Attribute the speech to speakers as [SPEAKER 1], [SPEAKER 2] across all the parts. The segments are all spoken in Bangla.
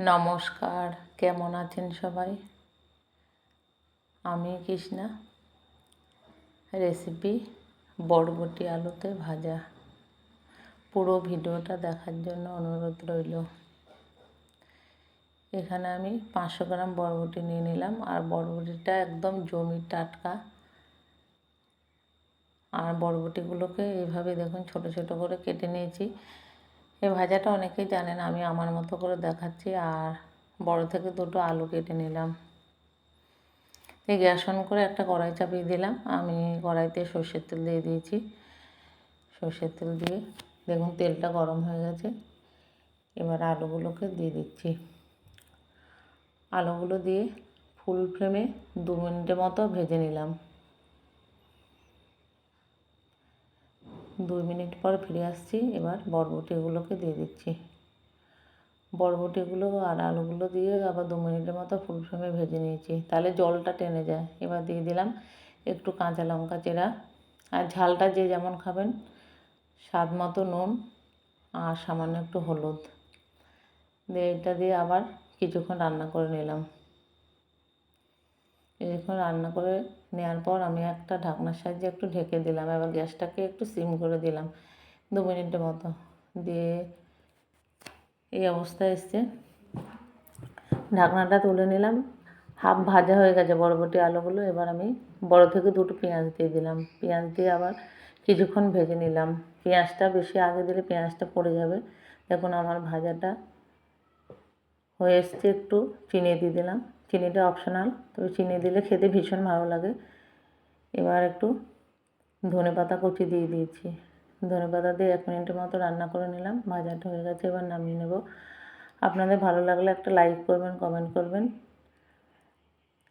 [SPEAKER 1] নমস্কার, কেমন আছেন সবাই? আমি কৃষ্ণা। রেসিপি বরবটি আলুতে ভাজা। পুরো ভিডিওটা দেখার জন্য অনুরোধ রইল। এখানে আমি 500 গ্রাম বরবটি নিয়ে নিলাম, আর বরবটিটা একদম জমির টাটকা। আর বরবটিগুলোকে এইভাবে দেখুন ছোট ছোট করে কেটে নিয়েছি। এই ভাজাটা অনেকেই জানেন, আমি আমার মতো করে দেখাচ্ছি। আর বড় থেকে দুটো আলু কেটে নিলাম। এই গ্যাস অন করে একটা কড়াই চাপিয়ে দিলাম। আমি কড়াইতে সর্ষের তেল দিয়ে দিয়েছি। সর্ষের তেল দিয়ে দেখুন তেলটা গরম হয়ে গেছে। এবার আলুগুলোকে দিয়ে দিচ্ছি। আলুগুলো দিয়ে ফুল ফ্লেমে 2 মিনিটের মতো ভেজে নিলাম। 2 মিনিট পর ফিরে আসছি। এবার বরবটিগুলোকে দিয়ে দিচ্ছি। বরবটিগুলো আর আলুগুলো দিয়ে আবার 2 মিনিটের মতো ফুল ফ্লেমে ভেজে নিয়েছি, তাহলে জলটা টেনে যায়। এবার দিয়ে দিলাম একটু কাঁচা লঙ্কা চেরা, আর ঝালটা যে যেমন খাবেন স্বাদ মতো নুন, আর সামান্য একটু হলুদ দিয়ে এটা দিয়ে আবার কিছুক্ষণ রান্না করে নিলাম। কিছুক্ষণ রান্না করে নেওয়ার পর আমি একটা ঢাকনার সাহায্যে একটু ঢেকে দিলাম। এবার গ্যাসটাকে একটু সিম করে দিলাম 2 মিনিটের মতো। দিয়ে এই অবস্থায় এসছে। ঢাকনাটা তুলে নিলাম। হাফ ভাজা হয়ে গেছে বরবটি আলুগুলো। এবার আমি বড় থেকে দুটো পেঁয়াজ দিয়ে দিলাম। পেঁয়াজ দিয়ে আবার কিছুক্ষণ ভেজে নিলাম। পেঁয়াজটা বেশি আগে দিলে পেঁয়াজটা পড়ে যাবে। দেখুন আমার ভাজাটা হয়ে এসছে। একটু চিনি দিয়ে দিলাম। চিনিটা অপশনাল, তবে চিনি দিলে খেতে ভীষণ ভালো লাগে। এবার একটু ধনেপাতা কুচি দিয়ে দিয়েছি। ধনেপাতা দিয়ে 1 মিনিটের মতো রান্না করে নিলাম। ভাজাটা হয়ে গেছে, এবার নামিয়ে নেব। আপনাদের ভালো লাগলে একটা লাইক করবেন, কমেন্ট করবেন।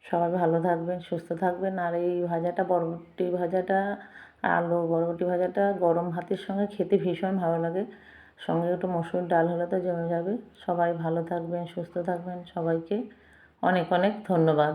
[SPEAKER 1] সবাই ভালো থাকবেন, সুস্থ থাকবেন। আর এই ভাজাটা, বরবটি ভাজাটা, আলু বরবটি ভাজাটা গরম ভাতের সঙ্গে খেতে ভীষণ ভালো লাগে। সঙ্গে একটু মসুর ডাল হলে তো জমে যাবে। সবাই ভালো থাকবেন, সুস্থ থাকবেন। সবাইকে অনেক অনেক ধন্যবাদ।